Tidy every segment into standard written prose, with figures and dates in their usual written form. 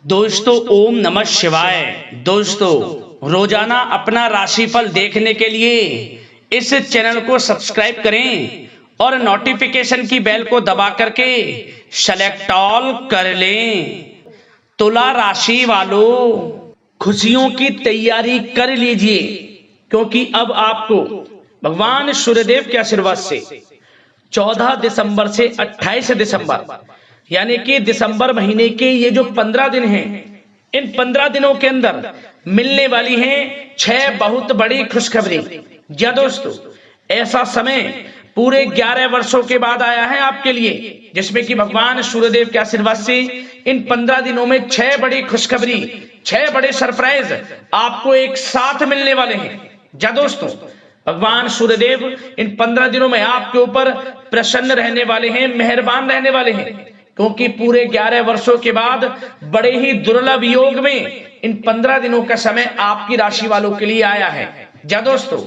दोस्तों ओम नमः शिवाय। दोस्तों रोजाना अपना राशिफल देखने के लिए इस चैनल को सब्सक्राइब करें और नोटिफिकेशन की बेल को दबा करके सेलेक्ट ऑल कर लें। तुला राशि वालों, खुशियों की तैयारी कर लीजिए, क्योंकि अब आपको भगवान सूर्यदेव के आशीर्वाद से 14 दिसंबर से 28 दिसंबर यानी कि दिसंबर महीने के ये जो 15 दिन हैं, इन 15 दिनों के अंदर मिलने वाली हैं 6 बहुत बड़ी खुशखबरी। जी दोस्तों, ऐसा समय पूरे 11 वर्षों के बाद आया है आपके लिए, जिसमें कि भगवान सूर्यदेव के आशीर्वाद से इन 15 दिनों में 6 बड़ी खुशखबरी, 6 बड़े सरप्राइज आपको एक साथ मिलने वाले हैं। जी दोस्तों, भगवान सूर्यदेव इन 15 दिनों में आपके ऊपर प्रसन्न रहने वाले हैं, मेहरबान रहने वाले हैं, क्योंकि पूरे 11 वर्षों के बाद बड़े ही दुर्लभ योग में इन 15 दिनों का समय आपकी राशि वालों के लिए आया है। जा दोस्तों,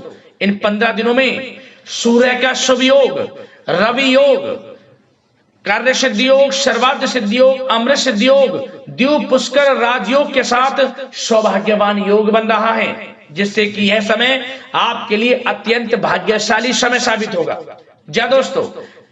इन 15 दिनों में सूर्य का शुभ योग, रवि योग, कार्य सिद्धि योग, सर्वार्थ सिद्धि योग, अमृत सिद्धि योग, द्वीप पुष्कर राजयोग के साथ सौभाग्यवान योग बन रहा है, जिससे कि यह समय आपके लिए अत्यंत भाग्यशाली समय साबित होगा। जा दोस्तों,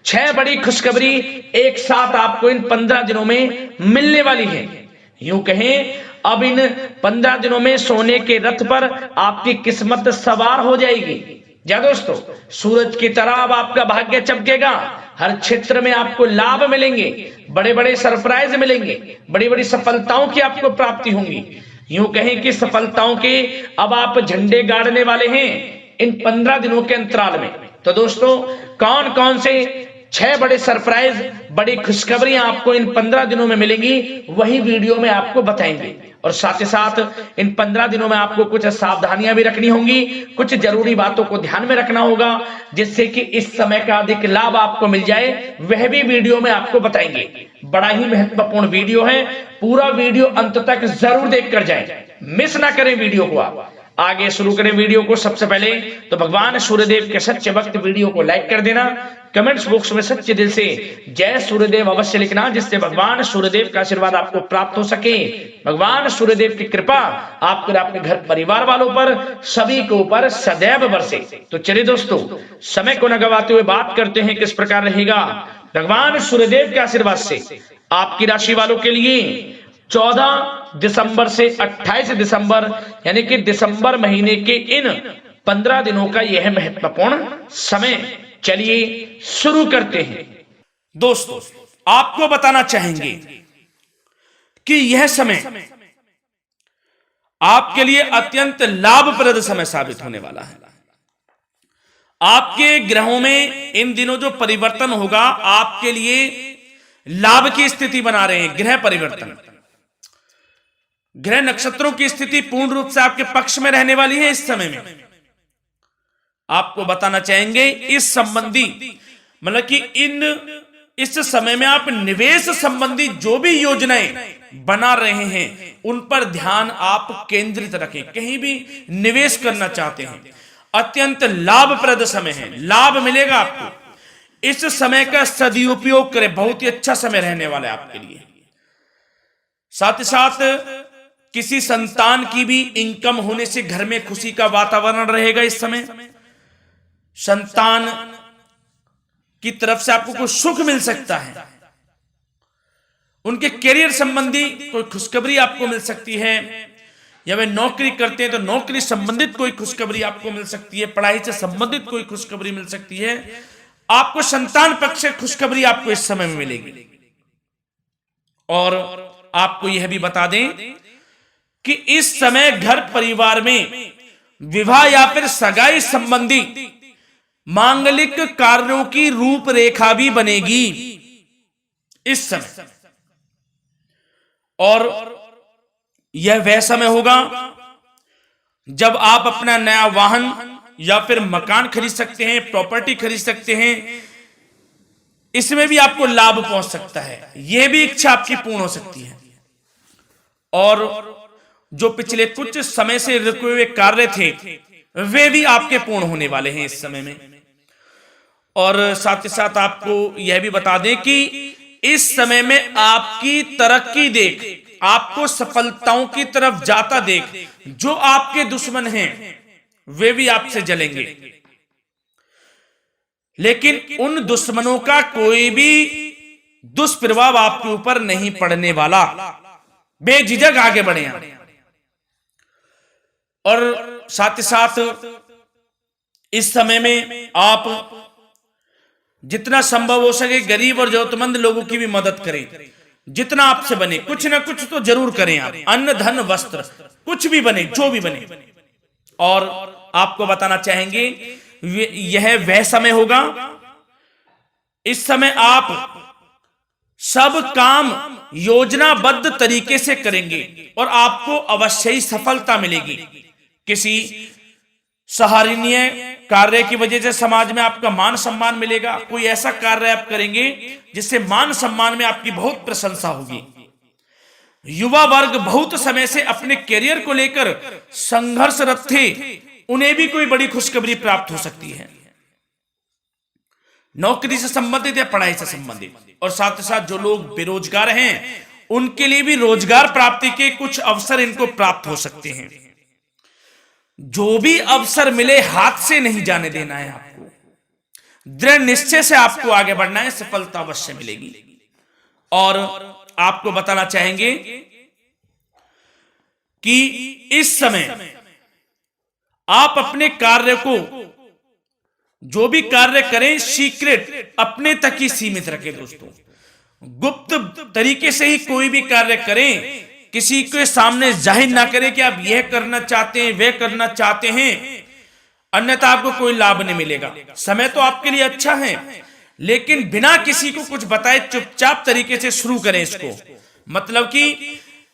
6 बड़ी खुशखबरी एक साथ आपको इन 15 दिनों में मिलने वाली है। यूं कहें, अब इन 15 दिनों में सोने के रथ पर आपकी किस्मत सवार हो जाएगी। जा दोस्तों, सूरज की तरह अब आपका भाग्य चमकेगा, हर क्षेत्र में आपको लाभ मिलेंगे, बड़े बड़े सरप्राइज मिलेंगे, बड़ी बड़ी सफलताओं की आपको प्राप्ति होंगी। यूं कहें कि सफलताओं के अब आप झंडे गाड़ने वाले हैं इन 15 दिनों के अंतराल में। तो दोस्तों, कौन कौन से 6 बड़े सरप्राइज, बड़ी खुशखबरियां आपको इन 15 दिनों में मिलेंगी, वही वीडियो में आपको बताएंगे। और साथ ही साथ इन 15 दिनों में आपको कुछ सावधानियां भी रखनी होंगी, कुछ जरूरी बातों को ध्यान में रखना होगा, जिससे कि इस समय का अधिक लाभ आपको मिल जाए, वह भी वीडियो में आपको बताएंगे। बड़ा ही महत्वपूर्ण वीडियो है, पूरा वीडियो अंत तक जरूर देख कर जाए, मिस ना करें वीडियो को। आप आगे शुरू करें वीडियो को। सबसे पहले तो भगवान सूर्यदेव के सच्चे भक्त वीडियो को लाइक कर देना, कमेंट्स बॉक्स में सच्चे दिल से जय सूर्यदेव अवश्य लिखना, जिससे भगवान सूर्यदेव का आशीर्वाद आपको प्राप्त हो सके, भगवान सूर्यदेव की कृपा आपके और आपके घर परिवार वालों पर, सभी के ऊपर सदैव बरसे। तो चलिए दोस्तों, समय को न गवाते हुए बात करते हैं किस प्रकार रहेगा भगवान सूर्यदेव के आशीर्वाद से आपकी राशि वालों के लिए 14 दिसंबर से 28 दिसंबर यानी कि दिसंबर महीने के इन 15 दिनों का यह महत्वपूर्ण समय। चलिए शुरू करते हैं। दोस्तों, आपको बताना चाहेंगे कि यह समय आपके लिए अत्यंत लाभप्रद समय साबित होने वाला है। आपके ग्रहों में इन दिनों जो परिवर्तन होगा, आपके लिए लाभ की स्थिति बना रहे हैं। ग्रह परिवर्तन, ग्रह नक्षत्रों की स्थिति पूर्ण रूप से आपके पक्ष में रहने वाली है। इस समय में आपको बताना चाहेंगे इस संबंधी, मतलब कि इस समय में आप निवेश संबंधी जो भी योजनाएं बना रहे हैं, उन पर ध्यान आप केंद्रित रखें। कहीं भी निवेश करना चाहते हैं, अत्यंत लाभप्रद समय है, लाभ मिलेगा आपको। इस समय का सदुपयोग करें, बहुत ही अच्छा समय रहने वाला है आपके लिए। साथ ही साथ किसी संतान की भी इनकम होने से घर में खुशी का वातावरण रहेगा। इस समय संतान की तरफ से आपको कोई सुख मिल सकता है, उनके करियर संबंधी कोई खुशखबरी आपको मिल सकती है, या वे नौकरी करते हैं तो नौकरी संबंधित कोई खुशखबरी आपको मिल सकती है, पढ़ाई से संबंधित कोई खुशखबरी मिल सकती है। आपको संतान पक्ष से खुशखबरी आपको इस समय में मिलेगी। और आपको यह भी बता दें कि इस समय घर परिवार में विवाह या फिर सगाई संबंधी मांगलिक कार्यों की रूपरेखा भी बनेगी इस समय। और यह वह समय होगा जब आप अपना नया वाहन या फिर मकान खरीद सकते हैं, प्रॉपर्टी खरीद सकते हैं। इसमें भी आपको लाभ पहुंच सकता है, यह भी इच्छा आपकी पूर्ण हो सकती है। और जो पिछले कुछ समय से रुके हुए कार्य थे, वे भी आपके पूर्ण होने वाले हैं इस समय में। और साथ ही साथ आपको यह भी बता दें कि इस समय में आपकी तरक्की देख आपको सफलताओं की तरफ जाता देख जो आपके दुश्मन हैं वे भी आपसे जलेंगे, लेकिन उन दुश्मनों का कोई भी दुष्प्रभाव आपके ऊपर नहीं पड़ने वाला। बेझिझक आगे बढ़े आप। और साथ ही साथ इस समय में आप जितना संभव हो सके गरीब और जरूरतमंद लोगों की भी मदद करें। जितना आपसे बने कुछ ना कुछ तो जरूर करें आप, अन्न धन वस्त्र कुछ भी बने, जो भी बने। और आपको बताना चाहेंगे यह वह समय होगा, इस समय आप सब काम योजनाबद्ध तरीके से करेंगे और आपको अवश्य ही सफलता मिलेगी। किसी सराहनीय कार्य की वजह से समाज में आपका मान सम्मान मिलेगा। कोई ऐसा कार्य आप करेंगे जिससे मान सम्मान में आपकी बहुत प्रशंसा होगी। युवा वर्ग बहुत समय से अपने करियर को लेकर संघर्षरत थे, उन्हें भी कोई बड़ी खुशखबरी प्राप्त हो सकती है, नौकरी से संबंधित या पढ़ाई से संबंधित। और साथ ही साथ जो लोग बेरोजगार हैं उनके लिए भी रोजगार प्राप्ति के कुछ अवसर इनको प्राप्त हो सकते हैं। जो भी अवसर मिले हाथ से नहीं जाने देना है आपको, दृढ़ निश्चय से आपको आगे बढ़ना है, सफलता अवश्य मिलेगी। और आपको बताना चाहेंगे कि इस समय आप अपने कार्य को, जो भी कार्य करें, सीक्रेट अपने तक ही सीमित रखें दोस्तों। गुप्त तरीके से ही कोई भी कार्य करें, किसी के सामने जाहिर ना करें कि आप यह करना चाहते हैं, वह करना चाहते हैं, अन्यथा आपको कोई लाभ नहीं मिलेगा। समय तो आपके लिए अच्छा है, लेकिन बिना किसी को कुछ बताए चुपचाप तरीके से शुरू करें इसको। मतलब कि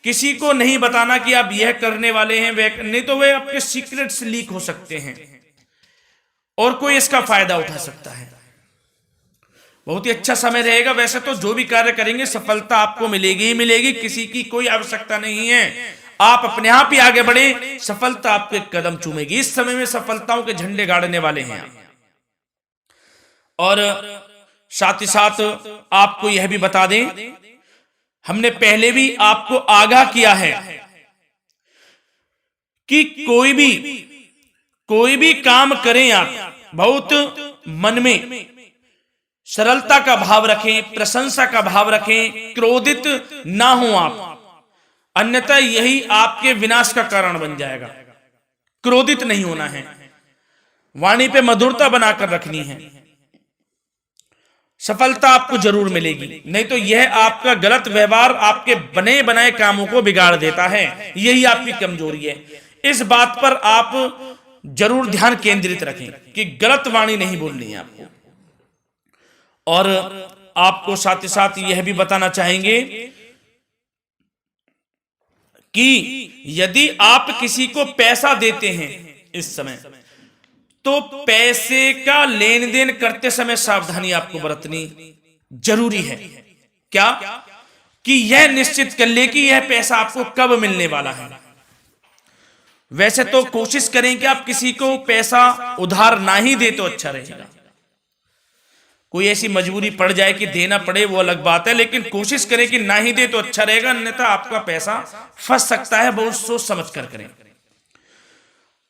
किसी को नहीं बताना कि आप यह करने वाले हैं, वह नहीं, तो वे आपके सीक्रेट्स लीक हो सकते हैं और कोई इसका फायदा उठा सकता है। बहुत ही अच्छा समय रहेगा। वैसे तो जो भी कार्य करेंगे सफलता आपको मिलेगी ही मिलेगी, किसी की कोई आवश्यकता नहीं है। आप अपने आप ही आगे बढ़े, सफलता आपके कदम चूमेगी। इस समय में सफलताओं के झंडे गाड़ने वाले हैं। और साथ ही साथ आपको यह भी बता दें, हमने पहले भी आपको आगाह किया है कि कोई भी काम करें आप बहुत मन में सरलता का भाव रखें, प्रशंसा का भाव रखें, क्रोधित ना हो आप, अन्यथा यही आपके विनाश का कारण बन जाएगा। क्रोधित नहीं होना है, वाणी पे मधुरता बनाकर रखनी है, सफलता आपको जरूर मिलेगी। नहीं तो यह आपका गलत व्यवहार आपके बने बनाए कामों को बिगाड़ देता है, यही आपकी कमजोरी है। इस बात पर आप जरूर ध्यान केंद्रित रखें कि गलत वाणी नहीं बोलनी है आपको। और आपको साथ ही साथ यह भी बताना चाहेंगे कि यदि आप किसी को पैसा देते हैं इस समय, तो पैसे का लेन देन करते समय सावधानी आपको बरतनी जरूरी है। क्या कि यह निश्चित कर ले कि यह पैसा आपको कब मिलने वाला है। वैसे तो कोशिश करें कि आप किसी को पैसा उधार ना ही दे तो अच्छा रहेगा। कोई ऐसी मजबूरी पड़ जाए कि देना पड़े वो अलग बात है, लेकिन कोशिश करें कि ना ही दे तो अच्छा रहेगा, अन्यथा आपका पैसा फंस सकता है। बहुत सोच समझ कर करें।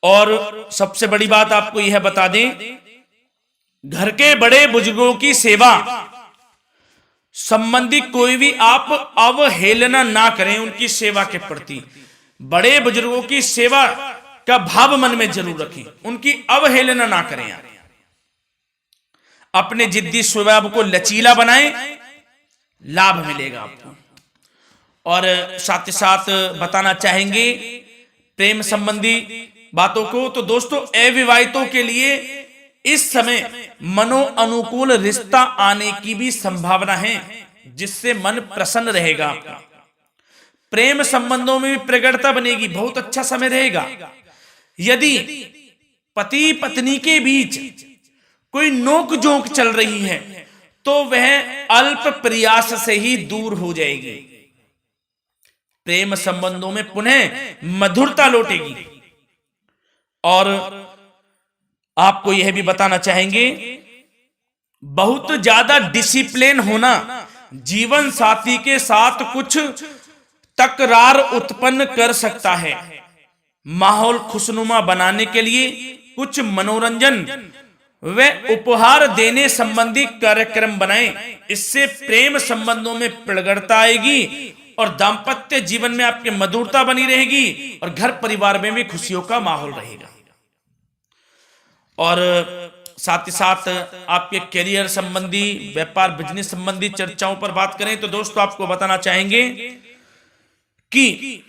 और सबसे बड़ी बात आपको यह बता दें, घर के बड़े बुजुर्गों की सेवा संबंधी कोई भी आप अवहेलना ना करें उनकी सेवा के प्रति। बड़े बुजुर्गों की सेवा का भाव मन में जरूर रखें, उनकी अवहेलना ना करें आप। अपने जिद्दी स्वभाव को लचीला बनाएं, लाभ मिलेगा आपको। और साथ ही साथ बताना चाहेंगे प्रेम संबंधी बातों को, तो दोस्तों अविवाहितों के लिए इस समय मनो अनुकूल रिश्ता आने की भी संभावना है, जिससे मन प्रसन्न रहेगा आपका। प्रेम संबंधों में भी प्रगाढ़ता बनेगी, बहुत अच्छा समय रहेगा। यदि पति पत्नी के बीच कोई नोक झोंक चल रही है तो वह अल्प प्रयास से ही दूर हो जाएगी। प्रेम संबंधों में पुनः मधुरता लौटेगी। और आपको यह भी बताना चाहेंगे, बहुत ज्यादा डिसिप्लिन होना, जीवन साथी के साथ कुछ तकरार उत्पन्न कर सकता है। माहौल खुशनुमा बनाने के लिए कुछ मनोरंजन व उपहार देने संबंधी कार्यक्रम बनाएं। इससे प्रेम संबंधों में प्रगाढ़ता आएगी और दाम्पत्य जीवन में आपकी मधुरता बनी रहेगी और घर परिवार में भी खुशियों का माहौल रहेगा। और साथ ही साथ आपके करियर संबंधी, व्यापार बिजनेस संबंधी चर्चाओं पर बात करें तो दोस्तों आपको बताना चाहेंगे कि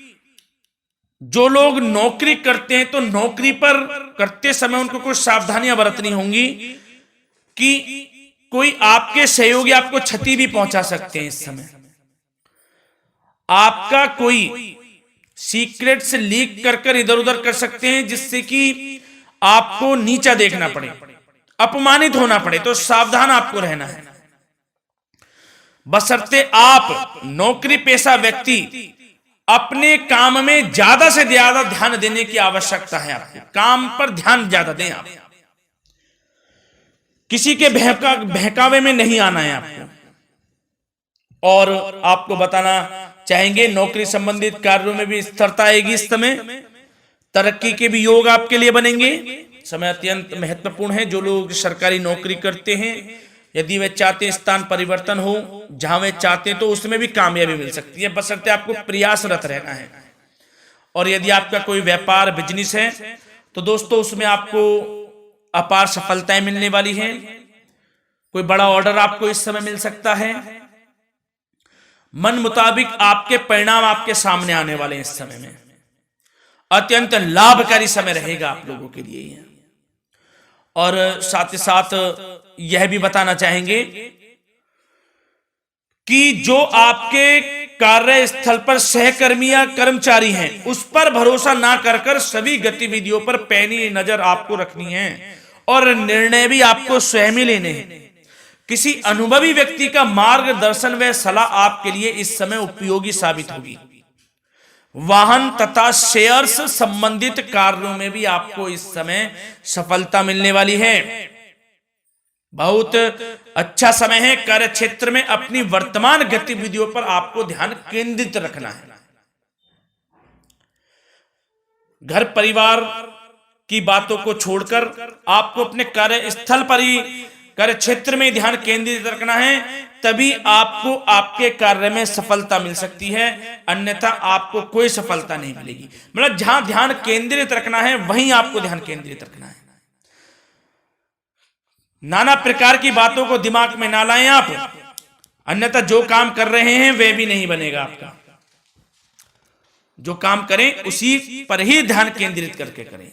जो लोग नौकरी करते हैं तो नौकरी पर करते समय उनको कुछ सावधानियां बरतनी होंगी कि कोई आपके सहयोगी आपको क्षति भी पहुंचा सकते हैं। इस समय आपका कोई सीक्रेट्स लीक कर इधर उधर कर सकते हैं जिससे कि आपको नीचा देखना पड़े, अपमानित होना पड़े, तो सावधान आपको रहना है। बशर्ते आप नौकरी पेशा व्यक्ति अपने काम में ज्यादा से ज्यादा ध्यान देने की आवश्यकता है। आपको काम पर ध्यान ज्यादा दें। आप किसी के बहकावे में नहीं आना है आपको। और आपको बताना चाहेंगे नौकरी संबंधित कार्यों में भी स्थिरता आएगी। इस समय तरक्की के भी योग आपके लिए बनेंगे। समय अत्यंत महत्वपूर्ण है। जो लोग सरकारी नौकरी करते हैं, यदि वे चाहते हैं स्थान परिवर्तन हो, जहां वे चाहते हैं तो उसमें भी कामयाबी मिल सकती है, बशर्ते आपको प्रयासरत रहना है। और यदि आपका कोई व्यापार बिजनेस है तो दोस्तों उसमें आपको अपार सफलताएं मिलने वाली हैं। कोई बड़ा ऑर्डर आपको इस समय मिल सकता है। मन मुताबिक आपके परिणाम आपके सामने आने वाले हैं। इस समय में अत्यंत लाभकारी समय रहेगा आप लोगों के लिए। और साथ ही साथ यह भी बताना चाहेंगे कि जो आपके कार्यस्थल पर सहकर्मी या कर्मचारी हैं उस पर भरोसा ना कर सभी गतिविधियों पर पैनी नजर आपको रखनी है और निर्णय भी आपको स्वयं ही लेने हैं। किसी अनुभवी व्यक्ति का मार्गदर्शन व सलाह आपके लिए इस समय उपयोगी साबित होगी। वाहन तथा शेयर्स संबंधित कार्यों में भी आपको इस समय सफलता मिलने वाली है। बहुत अच्छा समय है। कार्य क्षेत्र में अपनी वर्तमान गतिविधियों पर आपको ध्यान केंद्रित रखना है। घर परिवार की बातों को छोड़कर आपको अपने कार्यस्थल पर ही, कार्य क्षेत्र में ध्यान केंद्रित रखना है, तभी आपको आपके कार्य में सफलता मिल सकती है, अन्यथा आपको कोई सफलता नहीं मिलेगी। मतलब जहां ध्यान केंद्रित रखना है वहीं आपको ध्यान केंद्रित रखना है। नाना प्रकार की बातों को दिमाग में ना लाएं आप, अन्यथा जो काम कर रहे हैं वह भी नहीं बनेगा आपका। जो काम करें उसी पर ही ध्यान केंद्रित करके करें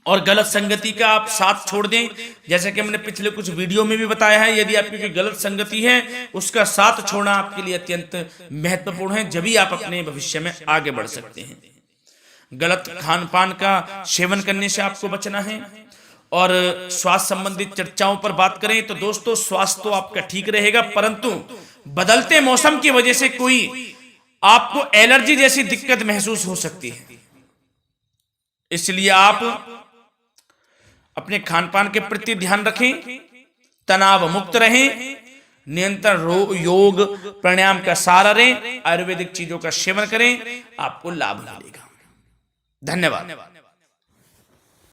और गलत संगति का आप साथ छोड़ दें। जैसे कि हमने पिछले कुछ वीडियो में भी बताया है, यदि आपकी कोई गलत संगति है उसका साथ छोड़ना आपके लिए अत्यंत महत्वपूर्ण है, जब भी आप अपने भविष्य में आगे बढ़ सकते हैं। गलत खान पान का सेवन करने से आपको बचना है। और स्वास्थ्य संबंधित चर्चाओं पर बात करें तो दोस्तों स्वास्थ्य तो आपका ठीक रहेगा, परंतु बदलते मौसम की वजह से कोई आपको एलर्जी जैसी दिक्कत महसूस हो सकती है। इसलिए आप अपने खान पान के प्रति ध्यान रखें, तनाव मुक्त रहें, नियंत्रण योग प्राणायाम का सहारा लें, आयुर्वेदिक चीजों का सेवन करें, आपको लाभ मिलेगा। धन्यवाद।